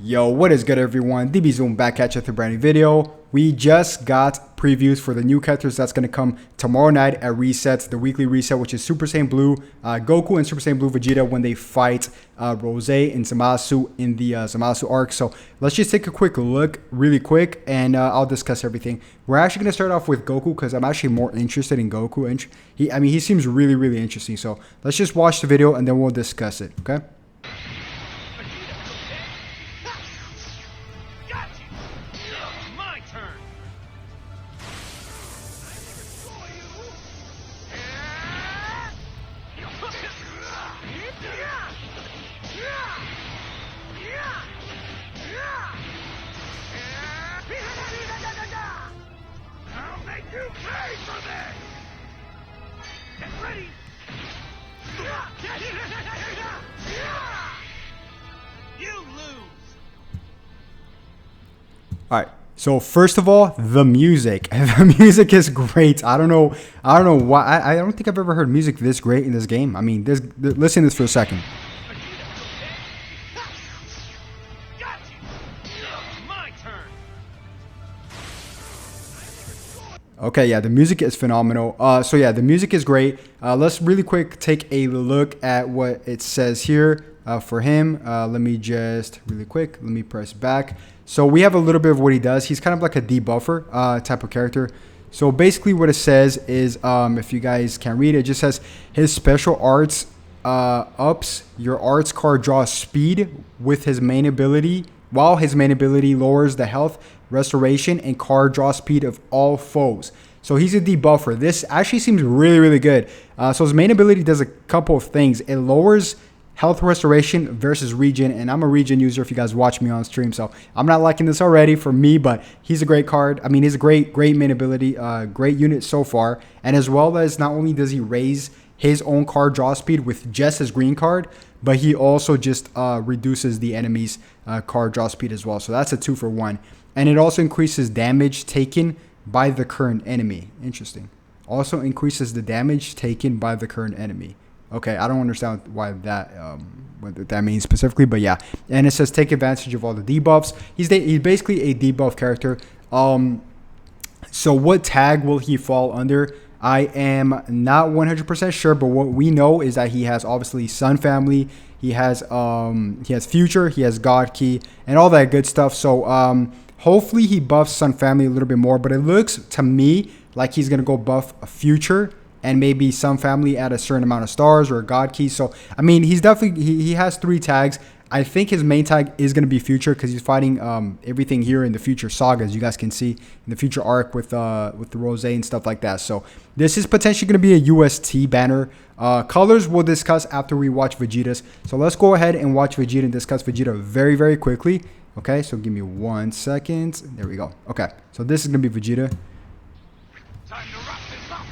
Yo, what is good everyone? DB Zoom back at you with a brand new video. We just got previews for the new characters that's going to come tomorrow night at resets, the weekly reset, which is Super Saiyan Blue Goku and Super Saiyan Blue Vegeta when they fight Rose and Zamasu in the Zamasu arc. So let's just take a quick look really quick and I'll discuss everything. We're actually going to start off with Goku because I'm actually more interested in Goku. And he seems really interesting. So let's just watch the video and then we'll discuss it, okay? All right. So first of all, the music. The music is great. I don't know why. I don't think I've ever heard music this great in this game. I mean, listen to this for a second. Okay, yeah, the music is phenomenal. So yeah, the music is great. Let's really quick take a look at what it says here for him. Let me just really quick. Let me press back. So we have a little bit of what he does. He's kind of like a debuffer type of character. So basically what it says is, if you guys can't read it, it just says his special arts ups your arts card draw speed with his main ability, while his main ability lowers the health, restoration, and card draw speed of all foes. So he's a debuffer. This actually seems really good. So his main ability does a couple of things. It lowers health restoration versus regen, and I'm a regen user if you guys watch me on stream, so I'm not liking this already for me, but he's a great card. I mean, he's a great main ability, great unit so far. And as well as, not only does he raise his own card draw speed with just his green card, but he also just reduces the enemy's card draw speed as well. So that's a 2-for-1. And it also increases damage taken by the current enemy. Interesting. Also increases the damage taken by the current enemy. Okay, I don't understand why that what that means specifically, but yeah. And it says take advantage of all the debuffs. He's basically a debuff character. So what tag will he fall under? I am not 100% sure, but what we know is that he has obviously Sun Family. He has Future. He has God Key and all that good stuff. So hopefully he buffs Sun Family a little bit more. But it looks to me like he's gonna go buff a Future and maybe Sun Family at a certain amount of stars or a God Key. So, I mean, he's definitely, he has 3 tags. I think his main tag is going to be Future because he's fighting everything here in the Future Saga, as you guys can see in the Future arc with the Rose and stuff like that. So, this is potentially going to be a UST banner. Colors we'll discuss after we watch Vegeta's. So, let's go ahead and watch Vegeta and discuss Vegeta very quickly. Okay, so give me 1 second. There we go. Okay, so this is going to be Vegeta. Time to wrap this up.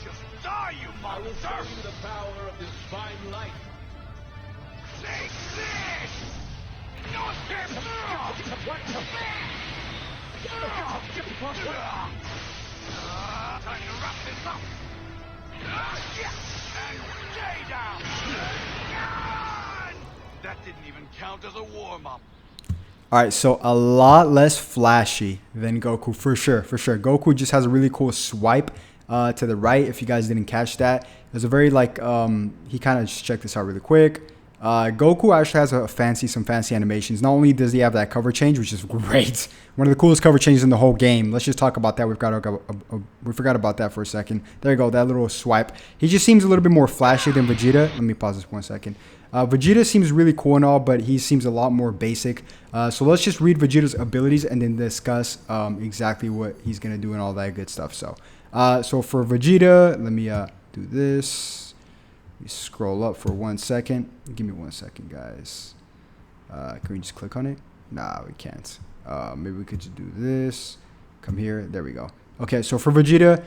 Just die, you monster! I will show you the power of this fine light. Take this! No escape! What the? Time to wrap this up. And stay down. That didn't even count as a warm-up. All right, so a lot less flashy than Goku, for sure. Goku just has a really cool swipe to the right, if you guys didn't catch that. There's a very, like, he kind of, just check this out really quick. Goku actually has some fancy animations. Not only does he have that cover change, which is great. One of the coolest cover changes in the whole game. Let's just talk about that. We forgot about that for a second. There you go, that little swipe. He just seems a little bit more flashy than Vegeta. Let me pause this 1 second. Vegeta seems really cool and all, but he seems a lot more basic. So let's just read Vegeta's abilities and then discuss exactly what he's going to do and all that good stuff. So for Vegeta, let me do this. Let me scroll up for 1 second. Give me 1 second, guys. Can we just click on it? Nah, we can't. Maybe we could just do this. Come here. There we go. Okay, so for Vegeta,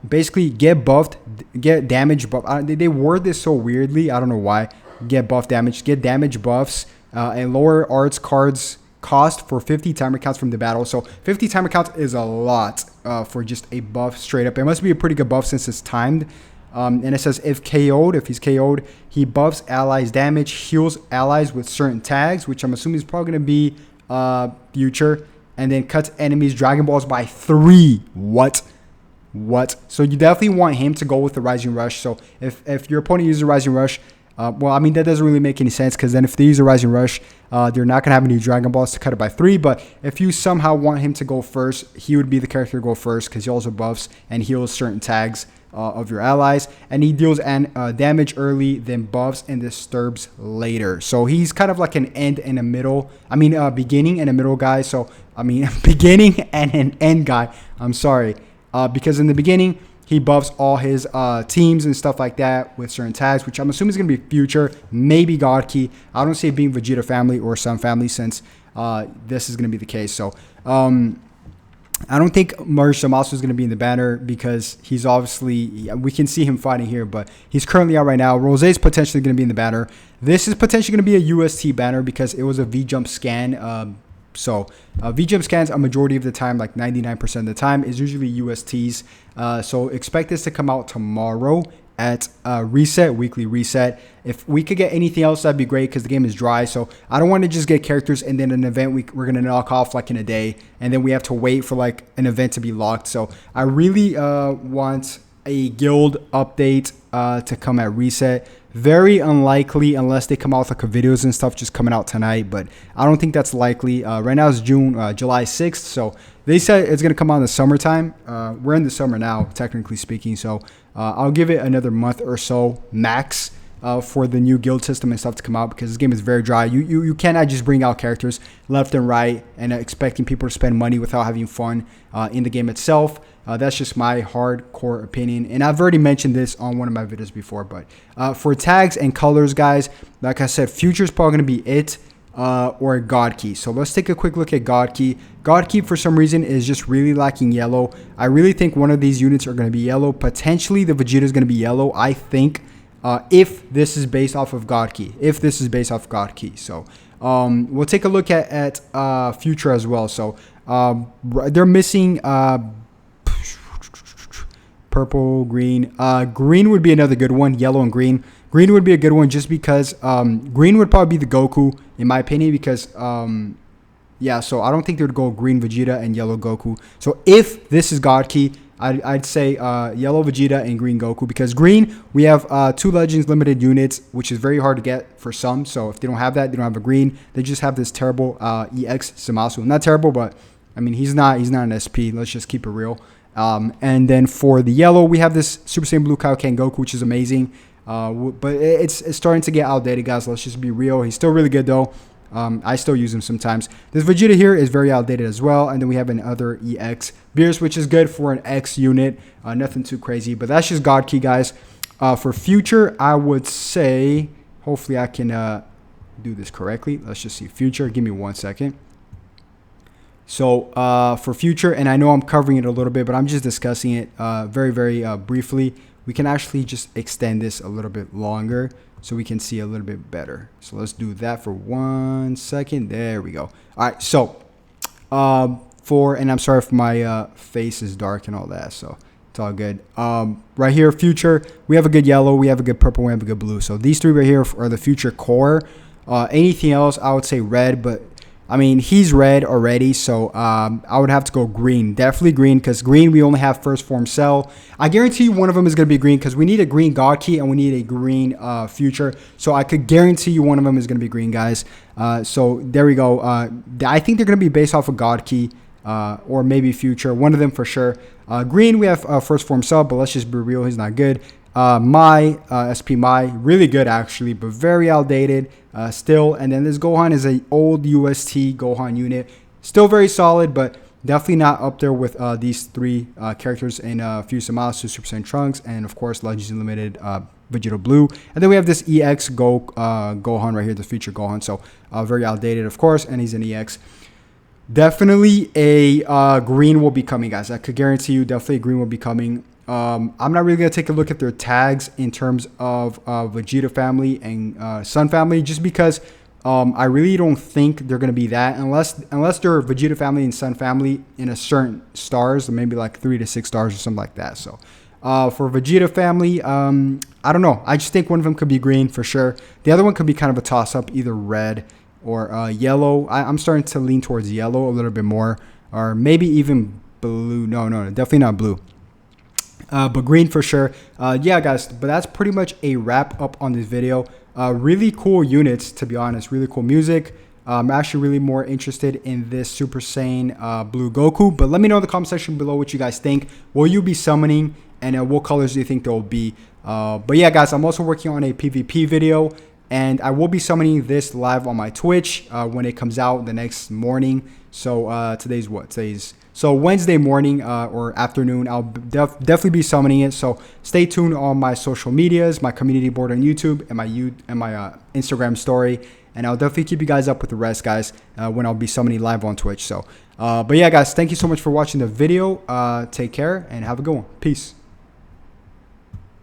basically get buffed, get damage buff. They word this so weirdly. I don't know why. Get buff damage, get damage buffs, and lower arts cards cost for 50 timer counts from the battle. So 50 timer counts is a lot for just a buff straight up. It must be a pretty good buff since it's timed. And it says if KO'd, if he's KO'd, he buffs allies damage, heals allies with certain tags, which I'm assuming is probably going to be future, and then cuts enemies Dragon Balls by 3. What? So you definitely want him to go with the Rising Rush. So if your opponent uses a Rising Rush, well, I mean, that doesn't really make any sense, because then if they use a Rising Rush, they're not going to have any Dragon Balls to cut it by 3. But if you somehow want him to go first, he would be the character to go first, because he also buffs and heals certain tags of your allies. And he deals damage early, then buffs and disturbs later. So he's kind of like an end and a middle. I mean, beginning and a middle guy. So, I mean, beginning and an end guy. I'm sorry. Because in the beginning, he buffs all his teams and stuff like that with certain tags, which I'm assuming is going to be future, maybe God Key. I don't see it being Vegeta family or Sun family, since this is going to be the case. So I don't think Zamasu is going to be in the banner, because he's obviously, we can see him fighting here, but he's currently out right now. Rose is potentially going to be in the banner. This is potentially going to be a UST banner, because it was a V-Jump scan. So V-Jump scans a majority of the time, like 99% of the time, is usually USTs. So expect this to come out tomorrow at weekly reset. If we could get anything else, that'd be great, because the game is dry. So I don't want to just get characters and then an event we're going to knock off like in a day, and then we have to wait for like an event to be locked. So I really want a guild update to come at reset. Very unlikely, unless they come out with like videos and stuff just coming out tonight, but I don't think that's likely. Right now it's July 6th, so they said it's going to come out in the summertime. We're in the summer now, technically speaking, so I'll give it another month or so max for the new guild system and stuff to come out, because this game is very dry. You cannot just bring out characters left and right and expecting people to spend money without having fun in the game itself. That's just my hardcore opinion, and I've already mentioned this on one of my videos before. But for tags and colors, guys, like I said, future is probably going to be it or God Key. So let's take a quick look at God Key. God Key, for some reason, is just really lacking yellow. I really think one of these units are going to be yellow. Potentially the Vegeta is going to be yellow, I think, if this is based off of God Key. So we'll take a look at future as well. So they're missing purple, green. Green would be another good one. Yellow and green. Green would be a good one, just because green would probably be the Goku, in my opinion, because yeah, so I don't think they would go green Vegeta and yellow Goku. So if this is God Key, I'd say yellow Vegeta and green Goku, because green, we have 2 Legends limited units, which is very hard to get for some. So if they don't have that, they don't have a green. They just have this terrible EX Zamasu. Not terrible, but I mean, he's not an SP. Let's just keep it real. And then for the yellow, we have this Super Saiyan Blue Kaioken Goku, which is amazing. But it's starting to get outdated, guys. Let's just be real. He's still really good, though. I still use him sometimes. This Vegeta here is very outdated as well. And then we have another EX Beerus, which is good for an X unit. Nothing too crazy. But that's just God Key, guys. For future, I would say, hopefully I can do this correctly. Let's just see future. Give me 1 second. So for future, and I know I'm covering it a little bit, but I'm just discussing it very, very briefly. We can actually just extend this a little bit longer so we can see a little bit better. So let's do that for 1 second. There we go. All right. So and I'm sorry if my face is dark and all that. So it's all good. Right here, future, we have a good yellow, we have a good purple, we have a good blue. So these 3 right here are the future core. Anything else, I would say red, but I mean, he's red already, so I would have to go green. Definitely green, because green, we only have first form Cell. I guarantee you one of them is going to be green, because we need a green God Key and we need a green future. So I could guarantee you one of them is going to be green, guys. So there we go. I think they're going to be based off of God Key or maybe future. One of them for sure. Green, we have first form Cell, but let's just be real, he's not good. SP really good actually, but very outdated still. And then this Gohan is an old UST Gohan unit, still very solid, but definitely not up there with these 3 characters in Fuse Zamasu, Super Saiyan Trunks, and of course Legends Unlimited Vegeta Blue. And then we have this EX Gohan right here, the future Gohan, so very outdated of course, and he's an EX. Definitely a green will be coming, guys. I could guarantee you definitely green will be coming. I'm not really going to take a look at their tags in terms of Vegeta family and Sun family, just because I really don't think they're going to be that unless they're Vegeta family and Sun family in a certain stars, maybe like 3 to 6 stars or something like that. So For Vegeta family, I don't know. I just think one of them could be green for sure. The other one could be kind of a toss-up, either red or yellow. I'm starting to lean towards yellow a little bit more, or maybe even blue. No, definitely not blue. But green for sure. Yeah, guys, but that's pretty much a wrap up on this video. Really cool units, to be honest. Really cool music. I'm actually really more interested in this Super Saiyan Blue Goku. But let me know in the comment section below what you guys think. Will you be summoning? And what colors do you think there will be? But yeah, guys, I'm also working on a PvP video. And I will be summoning this live on my Twitch when it comes out the next morning. So today's what? So Wednesday morning or afternoon, I'll definitely be summoning it. So stay tuned on my social medias, my community board on YouTube, and my Instagram story. And I'll definitely keep you guys up with the rest, guys, when I'll be summoning live on Twitch. So, but yeah, guys, thank you so much for watching the video. Take care and have a good one. Peace.